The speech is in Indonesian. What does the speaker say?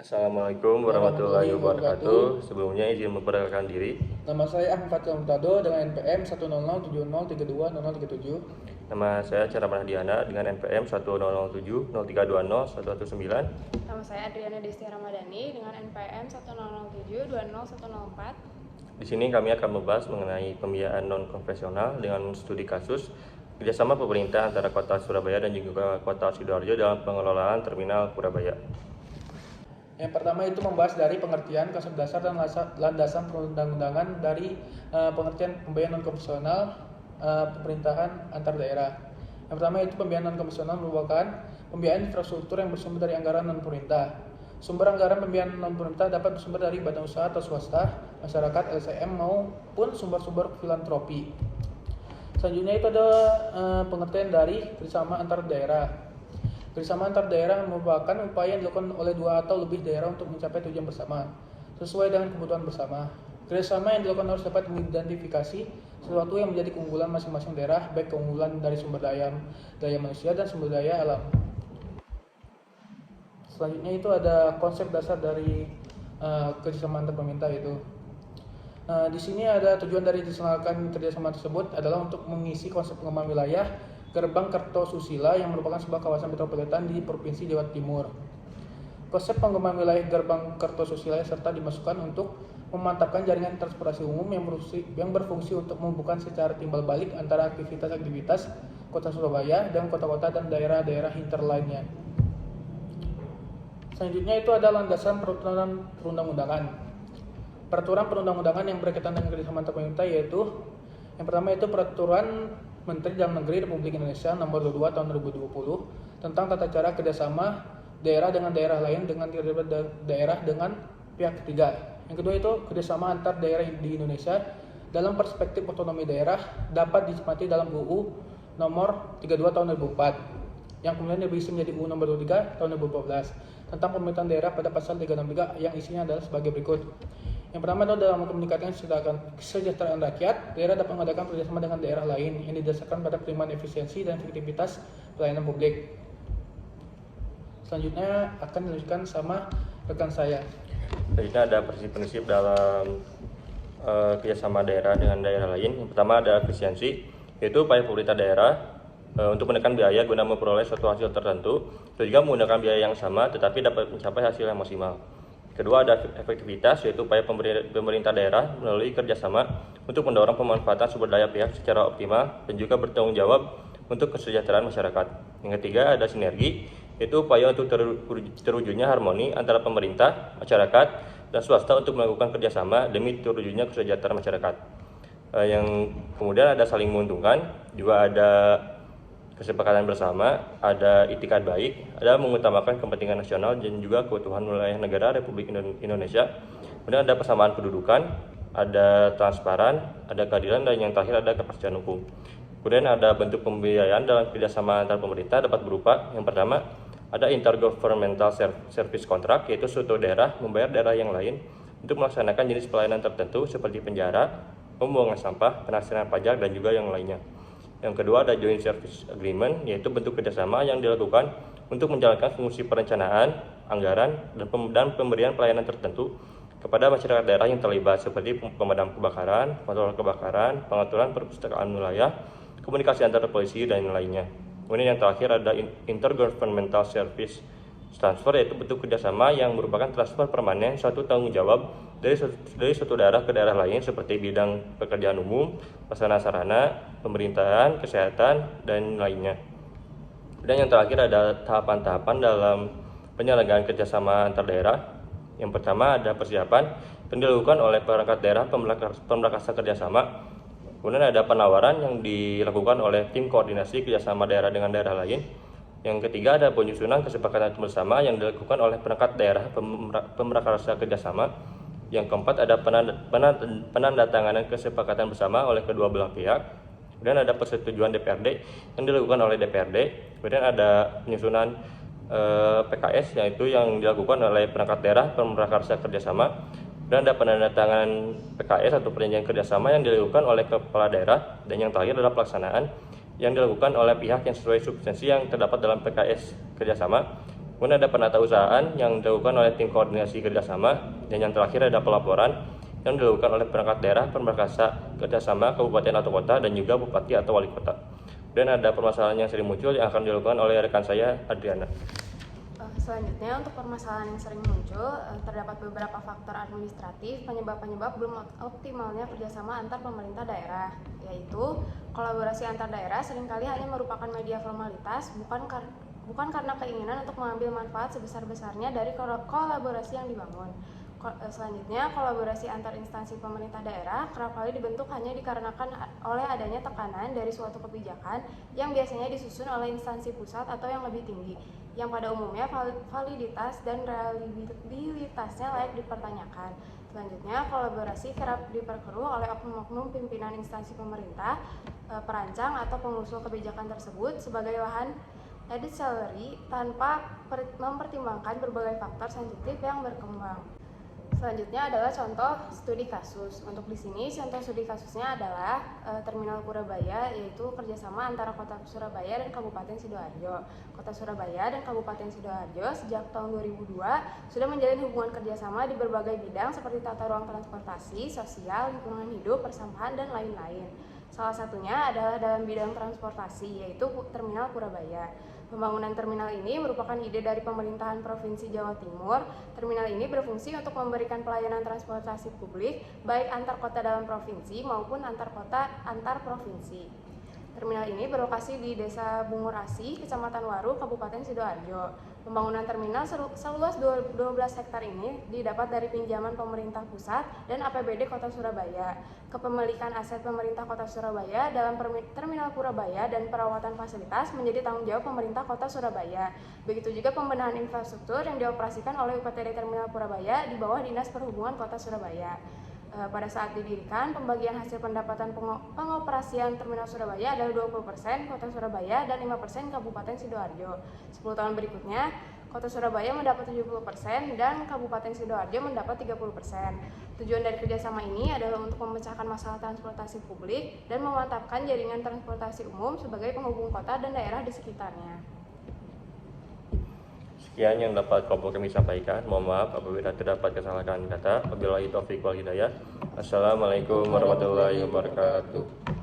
Assalamualaikum warahmatullahi wabarakatuh. Sebelumnya izin memperkenalkan diri. Nama saya Ahmad Fatul Murtado dengan NPM 10070320037. Nama saya Cara Diana dengan NPM 100703201119. Nama saya Adriana Desti Ramadhani dengan NPM 1007201104. Di sini kami akan membahas mengenai pembiayaan non-konvensional dengan studi kasus kerjasama pemerintah antara Kota Surabaya dan juga Kota Sidoarjo dalam pengelolaan Terminal Purabaya. Yang pertama itu membahas dari pengertian konsep dasar dan landasan perundang-undangan dari pengertian pembiayaan non-konvensional pemerintahan antar daerah. Yang pertama itu pembiayaan non-konvensional merupakan pembiayaan infrastruktur yang bersumber dari anggaran non-pemerintah. Sumber anggaran pembiayaan non-pemerintah dapat bersumber dari badan usaha atau swasta, masyarakat, LSM maupun sumber-sumber filantropi. Selanjutnya itu ada pengertian dari kerjasama antar daerah. Kerjasama antar daerah merupakan upaya yang dilakukan oleh dua atau lebih daerah untuk mencapai tujuan bersama, sesuai dengan kebutuhan bersama. Kerjasama yang dilakukan harus dapat mengidentifikasi sesuatu yang menjadi keunggulan masing-masing daerah, baik keunggulan dari sumber daya manusia dan sumber daya alam. Selanjutnya itu ada konsep dasar dari kerjasama antar pemerintah itu. Di sini ada tujuan dari diselenggarakan kerjasama tersebut adalah untuk mengisi konsep pengembangan wilayah Gerbang Kertosusila yang merupakan sebuah kawasan metropolitan di Provinsi Jawa Timur. Konsep pengembangan wilayah Gerbang Kertosusila serta dimasukkan untuk memantapkan jaringan transportasi umum yang berfungsi untuk menghubungkan secara timbal balik antara aktivitas-aktivitas Kota Surabaya dan kota-kota dan daerah-daerah inter lainnya. Selanjutnya itu ada landasan peraturan perundang-undangan. Peraturan perundang-undangan yang berkaitan dengan kerjasama antar pemerintah yaitu yang pertama itu Peraturan Menteri Dalam Negeri Republik Indonesia Nomor 22 Tahun 2020 tentang tata cara kerjasama daerah dengan daerah lain dengan daerah dengan pihak ketiga. Yang kedua itu kerjasama antar daerah di Indonesia dalam perspektif otonomi daerah dapat dicermati dalam UU Nomor 32 Tahun 2004 yang kemudian direvisi menjadi UU Nomor 23 Tahun 2014 tentang pemerintahan daerah pada pasal 363 yang isinya adalah sebagai berikut. Yang pertama adalah dalam meningkatkan kesejahteraan rakyat, daerah dapat mengadakan kerjasama dengan daerah lain yang didasarkan pada penerimaan efisiensi dan efektivitas pelayanan publik. Selanjutnya akan dilanjutkan sama rekan saya. Selanjutnya ada prinsip-prinsip dalam kerjasama daerah dengan daerah lain. Yang pertama ada efisiensi, yaitu upaya pemerintah daerah untuk menekan biaya guna memperoleh suatu hasil tertentu, dan juga menggunakan biaya yang sama tetapi dapat mencapai hasil yang maksimal. Kedua ada efektivitas, yaitu upaya pemerintah daerah melalui kerjasama untuk mendorong pemanfaatan sumber daya pihak secara optimal dan juga bertanggung jawab untuk kesejahteraan masyarakat. Yang ketiga ada sinergi, yaitu upaya untuk terwujudnya harmoni antara pemerintah, masyarakat, dan swasta untuk melakukan kerjasama demi terwujudnya kesejahteraan masyarakat. Yang kemudian ada saling menguntungkan, juga ada kesepakatan bersama, ada itikad baik, ada mengutamakan kepentingan nasional dan juga keutuhan wilayah negara Republik Indonesia. Kemudian ada persamaan kedudukan, ada transparan, ada keadilan, dan yang terakhir ada kepastian hukum. Kemudian ada bentuk pembiayaan dalam kerjasama antar pemerintah dapat berupa yang pertama ada intergovernmental service contract, yaitu suatu daerah membayar daerah yang lain untuk melaksanakan jenis pelayanan tertentu seperti penjara, pembuangan sampah, penghasilan pajak, dan juga yang lainnya. Yang kedua ada joint service agreement, yaitu bentuk kerjasama yang dilakukan untuk menjalankan fungsi perencanaan, anggaran, dan pemberian pelayanan tertentu kepada masyarakat daerah yang terlibat seperti pemadam kebakaran, kontrol kebakaran, pengaturan perpustakaan wilayah, komunikasi antar polisi, dan lainnya. Kemudian yang terakhir ada intergovernmental service transfer, yaitu bentuk kerjasama yang merupakan transfer permanen suatu tanggung jawab dari suatu daerah ke daerah lain seperti bidang pekerjaan umum, prasarana sarana, pemerintahan, kesehatan, dan lainnya. Dan yang terakhir ada tahapan-tahapan dalam penyelenggaraan kerjasama antar daerah. Yang pertama ada persiapan yang dilakukan oleh perangkat daerah pemrakarsa kerjasama. Kemudian ada penawaran yang dilakukan oleh tim koordinasi kerjasama daerah dengan daerah lain. Yang ketiga ada penyusunan kesepakatan bersama yang dilakukan oleh perangkat daerah pemrakarsa kerjasama. Yang keempat ada penandatanganan kesepakatan bersama oleh kedua belah pihak. Kemudian ada persetujuan DPRD yang dilakukan oleh DPRD. Kemudian ada penyusunan PKS, yaitu yang dilakukan oleh perangkat daerah pemrakarsa kerjasama. Dan ada penandatanganan PKS atau perjanjian kerjasama yang dilakukan oleh kepala daerah. Dan yang terakhir adalah pelaksanaan yang dilakukan oleh pihak yang sesuai substansi yang terdapat dalam PKS kerjasama Kemudian ada penatausahaan yang dilakukan oleh tim koordinasi kerjasama, dan yang terakhir ada pelaporan yang dilakukan oleh perangkat daerah pemberkasa kerjasama kabupaten atau kota dan juga bupati atau wali kota. Dan ada permasalahan yang sering muncul yang akan dilakukan oleh rekan saya, Adriana. Selanjutnya, untuk permasalahan yang sering muncul, terdapat beberapa faktor administratif penyebab-penyebab belum optimalnya kerjasama antar pemerintah daerah, yaitu kolaborasi antar daerah seringkali hanya merupakan media formalitas, bukan karena keinginan untuk mengambil manfaat sebesar-besarnya dari kolaborasi yang dibangun. Selanjutnya, kolaborasi antar instansi pemerintah daerah kerap kali dibentuk hanya dikarenakan oleh adanya tekanan dari suatu kebijakan yang biasanya disusun oleh instansi pusat atau yang lebih tinggi, yang pada umumnya validitas dan reliabilitasnya layak dipertanyakan. Selanjutnya, kolaborasi kerap diperkeruh oleh oknum-oknum pimpinan instansi pemerintah, perancang atau pengusul kebijakan tersebut sebagai lahan added salary tanpa mempertimbangkan berbagai faktor sensitif yang berkembang. Selanjutnya adalah contoh studi kasus. Untuk di sini contoh studi kasusnya adalah Terminal Purabaya, yaitu kerjasama antara Kota Surabaya dan Kabupaten Sidoarjo. Kota Surabaya dan Kabupaten Sidoarjo sejak tahun 2002 sudah menjalin hubungan kerjasama di berbagai bidang seperti tata ruang transportasi, sosial, lingkungan hidup, persampahan, dan lain-lain. Salah satunya adalah dalam bidang transportasi, yaitu Terminal Purabaya. Pembangunan terminal ini merupakan ide dari pemerintahan Provinsi Jawa Timur. Terminal ini berfungsi untuk memberikan pelayanan transportasi publik, baik antar kota dalam provinsi maupun antar kota antar provinsi. Terminal ini berlokasi di Desa Bungur Asi, Kecamatan Waru, Kabupaten Sidoarjo. Pembangunan terminal seluas 12 hektar ini didapat dari pinjaman pemerintah pusat dan APBD Kota Surabaya. Kepemilikan aset pemerintah Kota Surabaya dalam Terminal Purabaya dan perawatan fasilitas menjadi tanggung jawab pemerintah Kota Surabaya. Begitu juga pembenahan infrastruktur yang dioperasikan oleh UPTD Terminal Purabaya di bawah Dinas Perhubungan Kota Surabaya. Pada saat didirikan, pembagian hasil pendapatan pengoperasian Terminal Surabaya adalah 20% Kota Surabaya dan 5% Kabupaten Sidoarjo. 10 tahun berikutnya, Kota Surabaya mendapat 70% dan Kabupaten Sidoarjo mendapat 30%. Tujuan dari kerjasama ini adalah untuk memecahkan masalah transportasi publik dan memantapkan jaringan transportasi umum sebagai penghubung kota dan daerah di sekitarnya. Sekian yang dapat kami sampaikan. Mohon maaf apabila terdapat kesalahan kata. Wabillahi taufiq wal hidayah. Assalamualaikum warahmatullahi wabarakatuh.